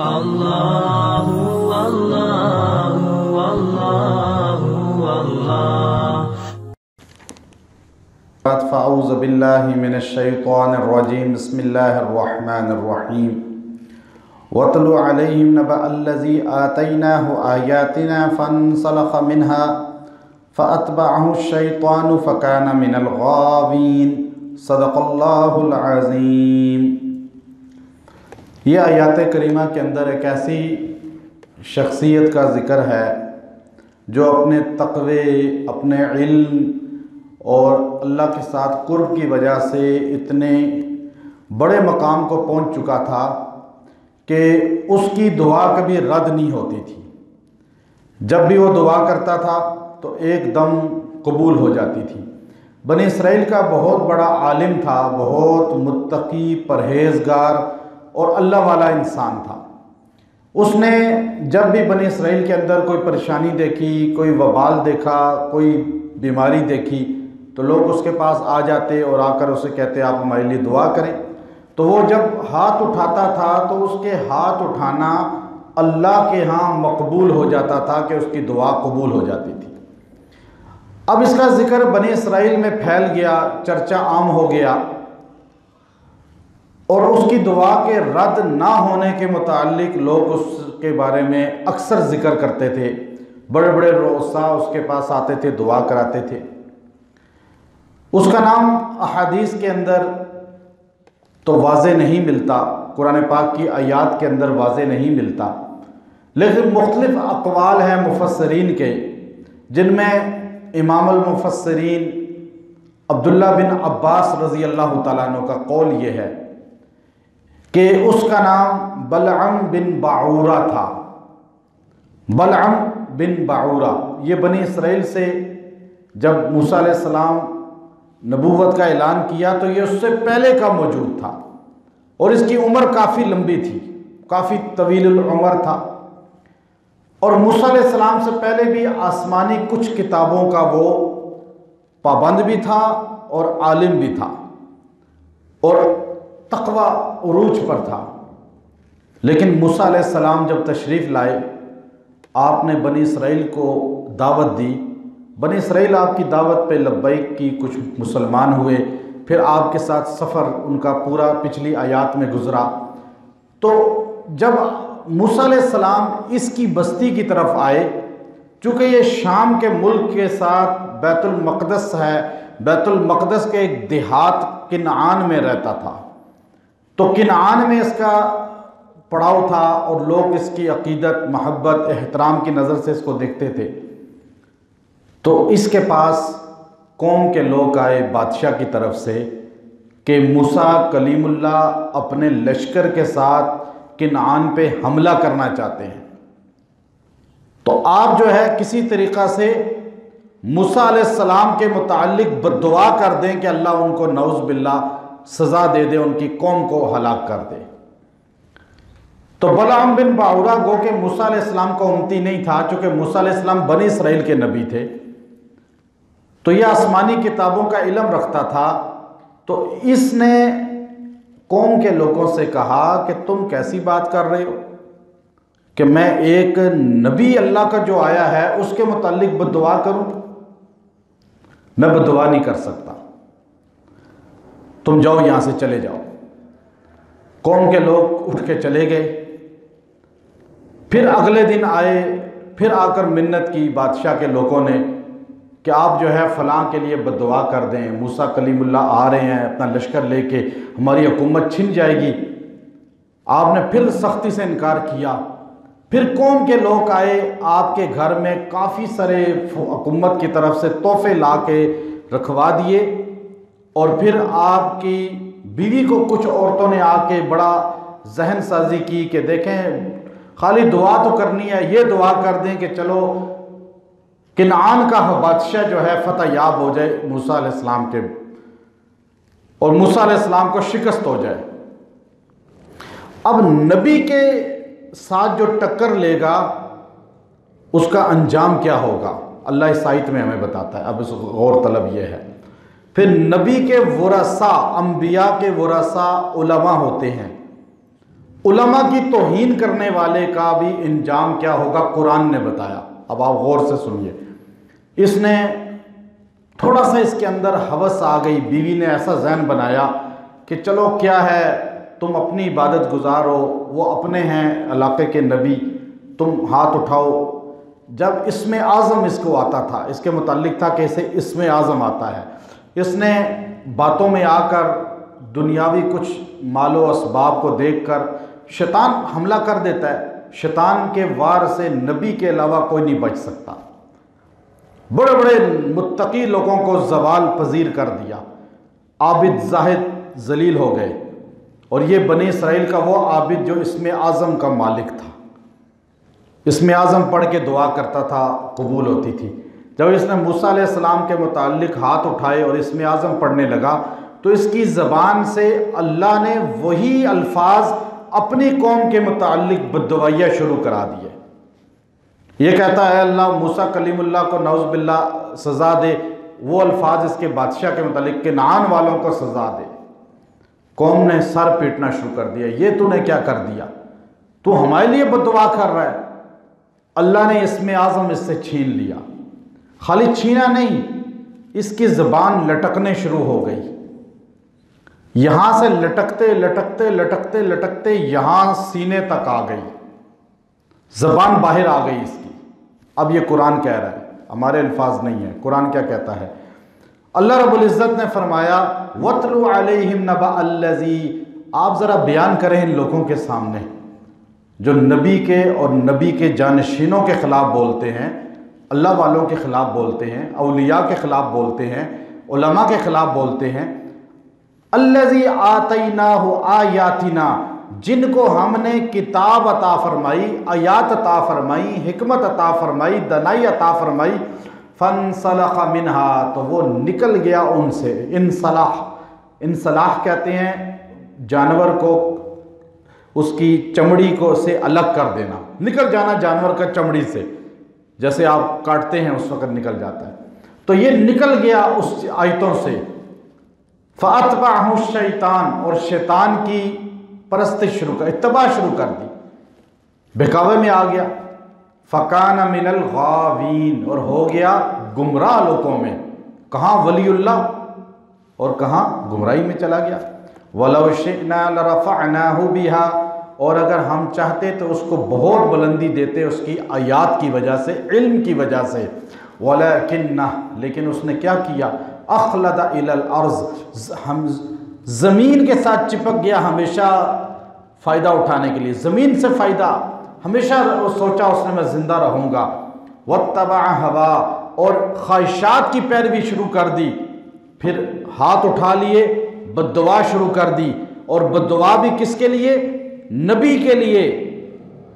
अल्लाहु अल्लाहु अल्लाहु अल्लाह। फ़अऊज़ु बिल्लाहि मिनश्शैतानिर्रजीम बिस्मिल्लाहिर्रहमानिर्रहीम वतलु अलैहिम नबअल्लज़ी आतैनाहु आयातिना फ़न्सलख़ मिन्हा फ़अतबअहु शैतानु फ़कान मिनल गावीन। सदक़ल्लाहुल अज़ीम। ये आयत करीमा के अंदर एक ऐसी शख्सियत का ज़िक्र है जो अपने तक़वे, अपने इल्म और अल्लाह के साथ कुर्ब की वजह से इतने बड़े मकाम को पहुंच चुका था कि उसकी दुआ कभी रद्द नहीं होती थी। जब भी वो दुआ करता था तो एकदम कबूल हो जाती थी। बनी इसराइल का बहुत बड़ा आलिम था, बहुत मुत्तकी, परहेज़गार और अल्लाह वाला इंसान था। उसने जब भी बनी इसराइल के अंदर कोई परेशानी देखी, कोई वबाल देखा, कोई बीमारी देखी, तो लोग उसके पास आ जाते और आकर उसे कहते आप हमारे लिए दुआ करें। तो वो जब हाथ उठाता था तो उसके हाथ उठाना अल्लाह के यहाँ मकबूल हो जाता था कि उसकी दुआ कबूल हो जाती थी। अब इसका जिक्र बनी इसराइल में फैल गया, चर्चा आम हो गया और उसकी दुआ के रद्द ना होने के मुतालिक लोग उसके बारे में अक्सर जिक्र करते थे। बड़े बड़े रोसा उसके पास आते थे, दुआ कराते थे। उसका नाम अहादीस के अंदर तो वाज़े नहीं मिलता, कुरान पाक की आयात के अंदर वाज़े नहीं मिलता, लेकिन मुख्तलिफ अक़वाल हैं मुफस्सरीन के, जिनमें इमामुल मुफस्सरीन अब्दुल्ला बिन अब्बास रज़ी अल्लाह तआला अन्हु का कौल ये है कि उसका नाम बलअम बिन बाऊरा था। बलअम बिन बाऊरा ये बनी इसराइल से जब मूसा अलैहिस्सलाम नबूवत का ऐलान किया तो ये उससे पहले का मौजूद था और इसकी उम्र काफ़ी लंबी थी, काफ़ी तवीलुल उम्र था। और मूसा अलैहिस्सलाम से पहले भी आसमानी कुछ किताबों का वो पाबंद भी था और आलिम भी था और तक़वा उरूज पर था। लेकिन मूसा अलैहिस्सलाम जब तशरीफ़ लाए, आपने बनी इसराइल को दावत दी। बनी इसराइल आपकी दावत पे लब्बैक की, कुछ मुसलमान हुए, फिर आपके साथ सफ़र उनका पूरा पिछली आयात में गुज़रा। तो जब मूसा अलैहिस्सलाम इसकी बस्ती की तरफ आए, चूँकि ये शाम के मुल्क के साथ बैतुल मक़दस है, बैतुल मक़दस के एक देहात किनान में रहता था, तो किनान में इसका पड़ाव था और लोग इसकी अक़ीदत, महब्बत, एहतराम की नज़र से इसको देखते थे। तो इसके पास कौम के लोग आए बादशाह की तरफ से कि मूसा कलीमुल्लाह अपने लश्कर के साथ किनान पे हमला करना चाहते हैं, तो आप जो है किसी तरीक़ा से मूसा अलैहिस्सलाम के मुताल्लिक बद्दुआ कर दें कि अल्लाह उनको नऊज़ बिल्लाह सज़ा दे दे, उनकी कौम को हलाक कर दे। तो बलअम बिन बाऊरा गो के मूसा अलैहिस्सलाम का उम्मती नहीं था, चूँकि मूसा अलैहिस्सलाम बनी इसराइल के नबी थे, तो यह आसमानी किताबों का इल्म रखता था। तो इसने कौम के लोगों से कहा कि तुम कैसी बात कर रहे हो कि मैं एक नबी अल्लाह का जो आया है उसके मुताल्लिक बद्दुआ करूं? मैं बद्दुआ नहीं कर सकता, तुम जाओ, यहां से चले जाओ। कौम के लोग उठ के चले गए। फिर अगले दिन आए, फिर आकर मिन्नत की बादशाह के लोगों ने कि आप जो है फ़लाँ के लिए बद्दुआ कर दें, मूसा कलीमुल्लाह आ रहे हैं अपना लश्कर लेके, हमारी हुकूमत छिन जाएगी। आपने फिर सख्ती से इनकार किया। फिर कौम के लोग आए, आपके घर में काफ़ी सारे हुकूमत की तरफ से तोहफे ला के रखवा दिए और फिर आपकी बीवी को कुछ औरतों ने आके बड़ा जहन साजी की कि देखें खाली दुआ तो करनी है, ये दुआ कर दें कि चलो किनान का बादशाह जो है फतह याब हो जाए मूसा अलैहिस्सलाम के, और मूसा अलैहिस्सलाम को शिकस्त हो जाए। अब नबी के साथ जो टक्कर लेगा उसका अंजाम क्या होगा, अल्लाह इस आयत में हमें बताता है। अब इस गौर तलब यह है, फिर नबी के वरसा, अंबिया के वरसा उलमा होते हैं, उलमा की तौहीन करने वाले का भी इंजाम क्या होगा, कुरान ने बताया। अब आप गौर से सुनिए। इसने थोड़ा सा इसके अंदर हवस आ गई, बीवी ने ऐसा जहन बनाया कि चलो क्या है, तुम अपनी इबादत गुजारो, वो अपने हैं इलाके के नबी, तुम हाथ उठाओ। जब इसमें आज़म इसको आता था, इसके मुताल्लिक था कि इसे इसमें आज़म आता है, इसने बातों में आकर दुनियावी कुछ मालो असबाब को देखकर शैतान हमला कर देता है। शैतान के वार से नबी के अलावा कोई नहीं बच सकता। बड़े बड़े मुत्तकी लोगों को जवाल पजीर कर दिया, आबिद जाहिद जलील हो गए। और ये बनी इसराइल का वो आबिद जो इसमें आज़म का मालिक था, इसमें आज़म पढ़ के दुआ करता था, कबूल होती थी। जब इसने मूसा अलैहिस्सलाम के मुताल्लिक हाथ उठाए और इसमें आज़म पढ़ने लगा तो इसकी ज़बान से अल्लाह ने वही अल्फाज अपनी कौम के मुताल्लिक बद्दुआइयाँ शुरू करा दिए। ये कहता है अल्लाह मूसा कलीमुल्लाह को नौज़ बिल्लाह सज़ा दे, वो अल्फाज इसके बादशाह के मुताल्लिक किनान वालों को सज़ा दे। कौम ने सर पीटना शुरू कर दिया, ये तूने क्या कर दिया, तू हमारे लिए बद्दुआ कर रहा है। अल्लाह ने इसमें आज़म इससे छीन लिया। खाली छीना नहीं, इसकी ज़बान लटकने शुरू हो गई। यहां से लटकते लटकते लटकते लटकते यहां सीने तक आ गई, ज़बान बाहर आ गई इसकी। अब ये कुरान कह रहा है, हमारे अल्फाज नहीं है। कुरान क्या कहता है? अल्लाह रब्बुल इज़्ज़त ने फरमाया वत्लु अलैहिम नबा अल्लज़ी, आप ज़रा बयान करें इन लोगों के सामने जो नबी के और नबी के जानशीनों के ख़िलाफ़ बोलते हैं, अल्लाह वालों के ख़िलाफ़ बोलते हैं, औलिया के ख़िलाफ़ बोलते हैं, उलमा के ख़िलाफ़ बोलते हैं। अल्लज़ी आतैनाहु आयातिना, जिनको हमने किताब अता फरमाई, आयात अता फरमाई, हिकमत अता फरमाई, दनाई अता फरमाई। फनसलख मिनहा, तो वो निकल गया उनसे। इंसलाह कहते हैं जानवर को उसकी चमड़ी को से अलग कर देना, निकल जाना जानवर का चमड़ी से, जैसे आप काटते हैं उस वक्त निकल जाता है। तो ये निकल गया उस आयतों से। फ़अतबअहु शैतान, और शैतान की परस्तिश शुरू कर, इत्तबा शुरू कर दी, बहकावे में आ गया। फ़कान मिनल गावीन, और हो गया गुमराह लोगों में। कहाँ वलीउल्लाह और कहाँ गुमराही में चला गया। वलौ शिअना लरफ़अनाहु बिहा, और अगर हम चाहते तो उसको बहुत बुलंदी देते उसकी आयात की वजह से, इल्म की वजह से। वलकिन्ना, लेकिन उसने क्या किया, अखलद इलल अर्ज़, हम ज़मीन के साथ चिपक गया हमेशा फ़ायदा उठाने के लिए, ज़मीन से फ़ायदा हमेशा सोचा उसने मैं ज़िंदा रहूँगा। वत्तबअ हवा, और ख्वाहिशात की पैरवी शुरू कर दी। फिर हाथ उठा लिए, बद्दुआ शुरू कर दी, और बद्दुआ भी किसके लिए, नबी के लिए।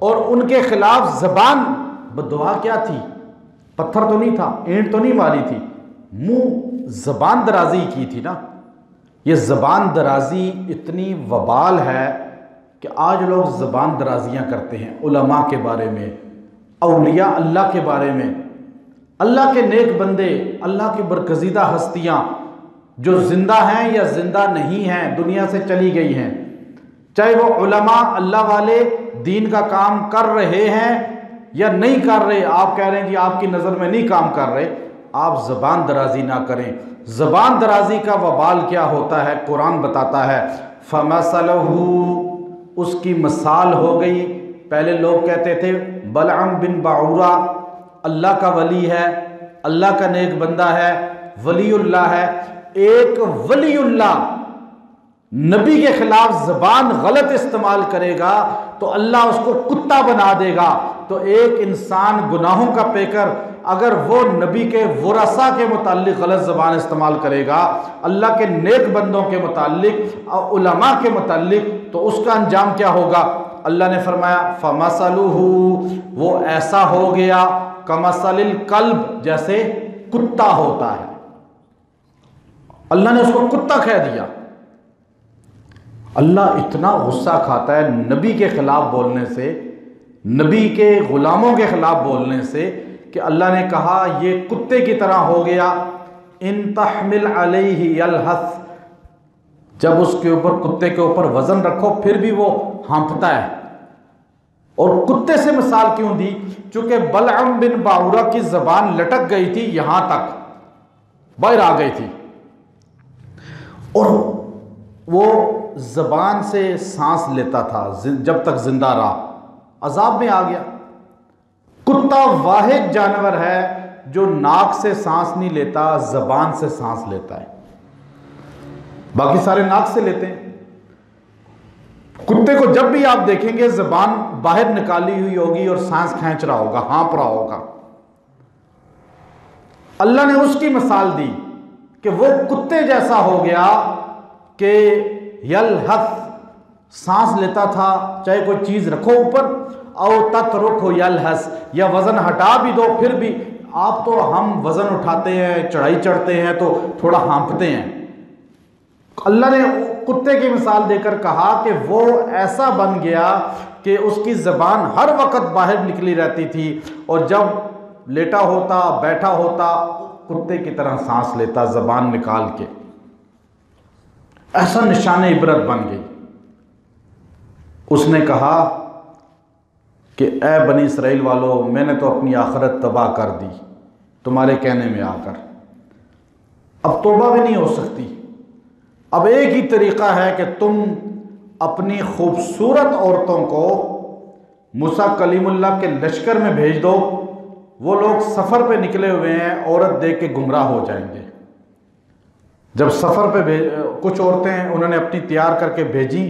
और उनके खिलाफ ज़बान, बद्दुआ क्या थी, पत्थर तो नहीं था, ईंट तो नहीं मारी थी, मुंह ज़बान दराजी की थी ना। ये ज़बान दराजी इतनी वबाल है कि आज लोग ज़बान दराजियाँ करते हैं उलमा के बारे में, औलिया अल्लाह के बारे में, अल्लाह के नेक बंदे, अल्लाह की बरगज़ीदा हस्तियाँ जो ज़िंदा हैं या ज़िंदा नहीं हैं, दुनिया से चली गई हैं। चाहे वो उलमा अल्लाह वाले दीन का काम कर रहे हैं या नहीं कर रहे, आप कह रहे हैं कि आपकी नज़र में नहीं काम कर रहे, आप ज़बान दराजी ना करें। ज़बान दराजी का वबाल क्या होता है, कुरान बताता है। फमसलहू, उसकी मिसाल हो गई। पहले लोग कहते थे बलअम बिन बाऊरा अल्लाह का वली है, अल्लाह का नेक बंदा है, वलीउल्लाह है। एक वलीउल्लाह नबी के खिलाफ ज़बान गलत इस्तेमाल करेगा तो अल्लाह उसको कुत्ता बना देगा। तो एक इंसान गुनाहों का पेकर अगर वो नबी के वरसा के मुताल्लिक गलत ज़बान इस्तेमाल करेगा, अल्लाह के नेक बंदों के मुताल्लिक और उलमा के मुताल्लिक, तो उसका अंजाम क्या होगा। अल्लाह ने फरमाया फमसलुहु, वो ऐसा हो गया कमसलिल कल्ब, जैसे कुत्ता होता है। अल्लाह ने उसको कुत्ता कह दिया। अल्लाह इतना गुस्सा खाता है नबी के खिलाफ बोलने से, नबी के गुलामों के खिलाफ बोलने से, कि अल्लाह ने कहा ये कुत्ते की तरह हो गया। इन तहमिल अलैहि यलहस, जब उसके ऊपर, कुत्ते के ऊपर वजन रखो फिर भी वो हाँफता है। और कुत्ते से मिसाल क्यों दी? चूंकि बलअम बिन बाउरा की जबान लटक गई थी, यहां तक बाहर आ गई थी, और वो जबान से सांस लेता था जब तक जिंदा रहा, अजाब में आ गया। कुत्ता वाहिद जानवर है जो नाक से सांस नहीं लेता, जबान से सांस लेता है। बाकी सारे नाक से लेते हैं। कुत्ते को जब भी आप देखेंगे जबान बाहर निकाली हुई होगी और सांस खींच रहा होगा, हाँफ रहा होगा। अल्लाह ने उसकी मिसाल दी कि वो कुत्ते जैसा हो गया कि यलहस, सांस लेता था, चाहे कोई चीज रखो ऊपर, और ततरुको यलहस, या वजन हटा भी दो फिर भी। आप तो, हम वजन उठाते हैं, चढ़ाई चढ़ते हैं तो थोड़ा हाँफते हैं। अल्लाह ने कुत्ते की मिसाल देकर कहा कि वो ऐसा बन गया कि उसकी जबान हर वक्त बाहर निकली रहती थी, और जब लेटा होता, बैठा होता, कुत्ते की तरह सांस लेता जबान निकाल के। ऐसा निशान इबरत बन गई। उसने कहा कि ए बनी इसराइल वालों, मैंने तो अपनी आखिरत तबाह कर दी तुम्हारे कहने में आकर, अब तौबा भी नहीं हो सकती। अब एक ही तरीका है कि तुम अपनी खूबसूरत औरतों को मूसा कलीमुल्लाह के लश्कर में भेज दो। वो लोग सफ़र पे निकले हुए हैं, औरत देख के गुमराह हो जाएंगे। जब सफ़र पे कुछ औरतें उन्होंने अपनी तैयार करके भेजी,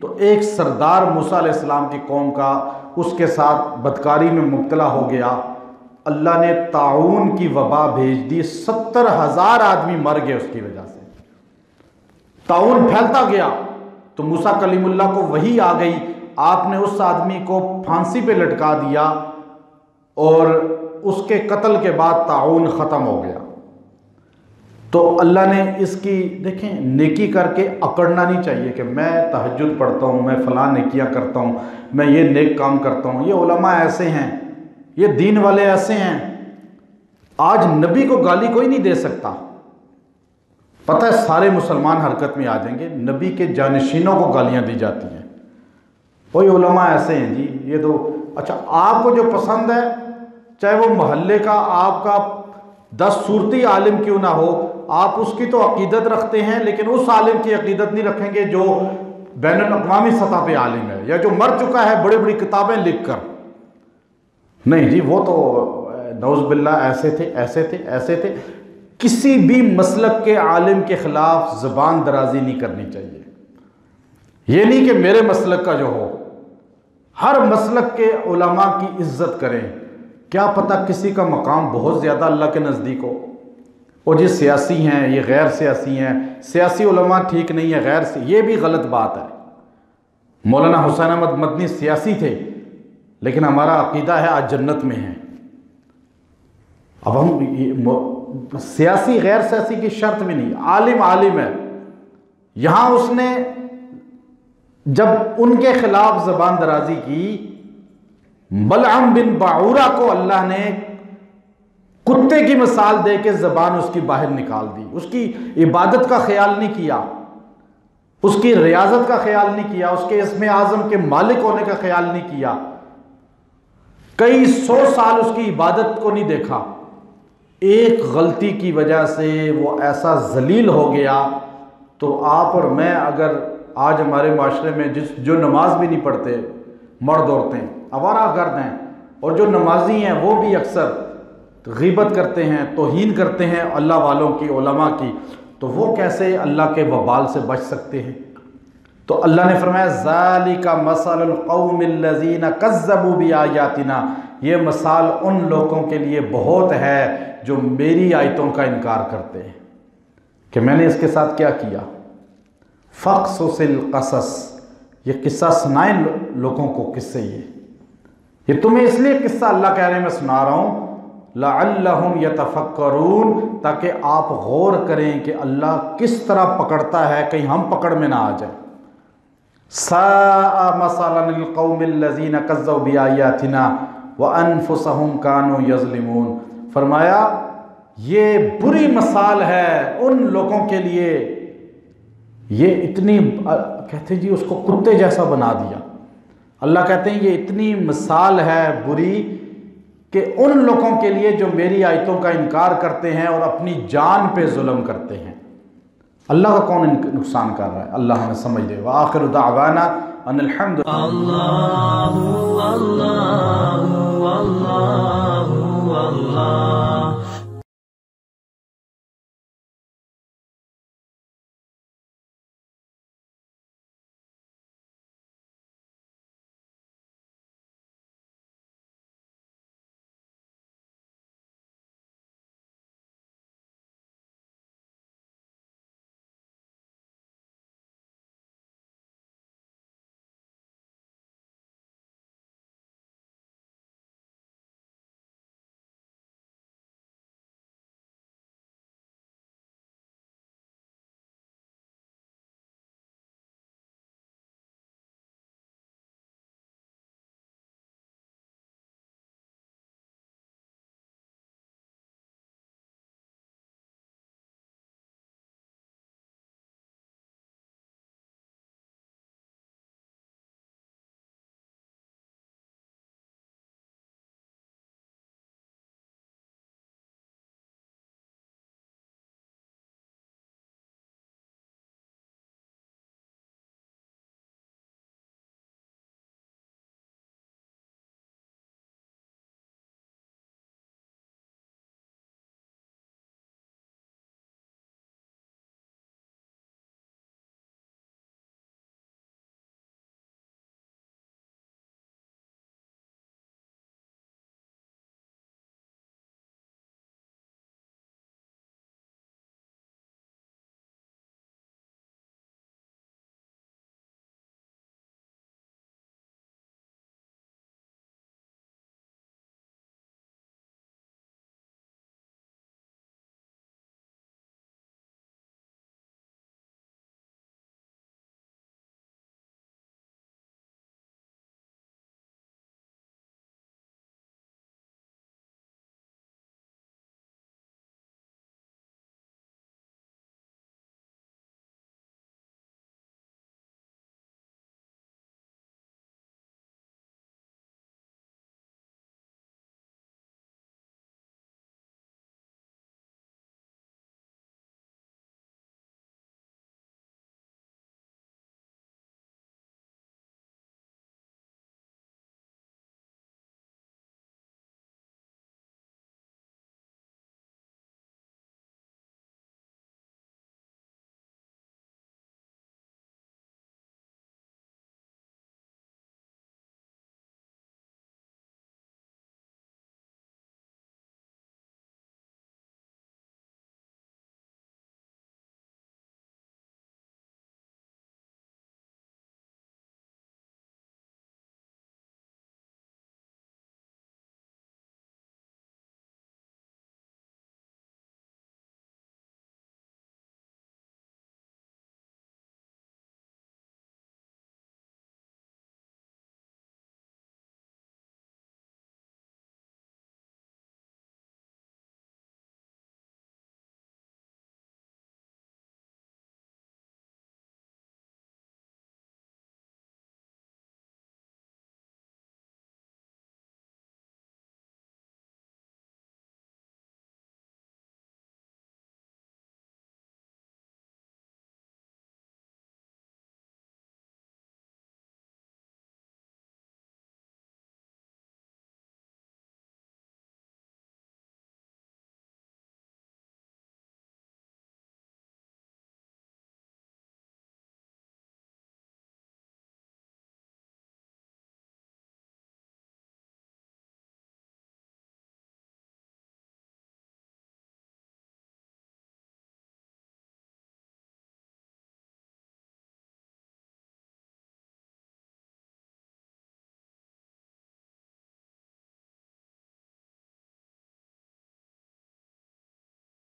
तो एक सरदार मूसा अलैहिस्सलाम की कौम का उसके साथ बदकारी में मुब्तला हो गया। अल्लाह ने ताउन की वबा भेज दी, 70,000 आदमी मर गए उसकी वजह से। ताउन फैलता गया तो मूसा कलीमुल्लाह को वही आ गई, आपने उस आदमी को फांसी पे लटका दिया, और उसके कत्ल के बाद ताउन ख़त्म हो गया। तो अल्लाह ने इसकी, देखें, नेकी करके अकड़ना नहीं चाहिए कि मैं तहज्जुद पढ़ता हूँ, मैं फ़लाँ नेकियाँ करता हूँ, मैं ये नेक काम करता हूँ, ये उलमा ऐसे हैं, ये दीन वाले ऐसे हैं। आज नबी को गाली कोई नहीं दे सकता। पता है सारे मुसलमान हरकत में आ जाएंगे, नबी के जानशीनों को गालियाँ दी जाती हैं। वही उलमा ऐसे हैं जी, ये तो अच्छा, आपको जो पसंद है, चाहे वो मोहल्ले का आपका 10 सूरती आलिम क्यों ना हो, आप उसकी तो अकीदत रखते हैं, लेकिन उस आलिम की अकीदत नहीं रखेंगे जो बैनुल अक़वामी सतह पे आलिम है, या जो मर चुका है बड़ी बड़ी किताबें लिख कर। नहीं जी, वो तो नौज़ बिल्लाह ऐसे थे, ऐसे थे, ऐसे थे। किसी भी मसलक के आलिम के खिलाफ ज़बान दराजी नहीं करनी चाहिए। ये नहीं कि मेरे मसलक का जो हो, हर मसलक के उलमा की इज्जत करें। क्या पता किसी का मकाम बहुत ज़्यादा अल्लाह के नज़दीक हो। और ये सियासी हैं, ये गैर सियासी हैं, सियासी उलमा ठीक नहीं है, गैर, ये भी गलत बात है। मौलाना हुसैन अहमद मदनी सियासी थे, लेकिन हमारा अकीदा है आज जन्नत में है। अब हम सियासी गैर सियासी की शर्त भी नहीं, आलिम आलिम है। यहाँ उसने जब उनके खिलाफ ज़बान दराजी की, बलअम बिन बाउरा को अल्लाह ने कुत्ते की मिसाल दे के ज़बान उसकी बाहर निकाल दी। उसकी इबादत का ख्याल नहीं किया, उसकी रियाजत का ख्याल नहीं किया, उसके इस्म आज़म के मालिक होने का ख्याल नहीं किया। कई 100 साल उसकी इबादत को नहीं देखा। एक गलती की वजह से वो ऐसा जलील हो गया। तो आप और मैं अगर आज हमारे माशरे में जो नमाज भी नहीं पढ़ते, मर्द औरतें आवारा गर्द हैं, और जो नमाजी हैं वो भी अक्सर ग़ीबत करते हैं, तौहीन करते हैं अल्लाह वालों की, उलमा की, तो वो कैसे अल्लाह के वबाल से बच सकते हैं? तो अल्लाह ने फरमाया ज़ालिका मसलुल कौमिल्लज़ीना कज़्ज़बू बिआयातिना, ये मिसाल उन लोगों के लिए बहुत है जो मेरी आयतों का इनकार करते हैं। कि मैंने इसके साथ क्या किया? फ़क़्सुसिल क़सस, ये किस्सा सुनाए लोगों को। किस्से ये तुम्हें इसलिए किस्सा अल्लाह कह रहे हैं, मैं सुना रहा हूँ, लअल्लहुम यतफ़क्करून, ताकि आप गौर करें कि अल्लाह किस तरह पकड़ता है, कहीं हम पकड़ में ना आ जाए। साअ मसलन लिल कौमिल्लज़ीना कज़्ज़बू बिआयातिना व अनफुसहुम कानू यज़लिमून। फरमाया ये बुरी मिसाल है उन लोगों के लिए, ये इतनी कहते हैं जी उसको कुत्ते जैसा बना दिया। अल्लाह कहते हैं ये इतनी मिसाल है बुरी कि उन लोगों के लिए जो मेरी आयतों का इनकार करते हैं और अपनी जान पे जुल्म करते हैं। अल्लाह का कौन नुकसान कर रहा है? अल्लाह हमें समझ दे। व आखिर दावाना अनिल हम्दुलिल्लाह।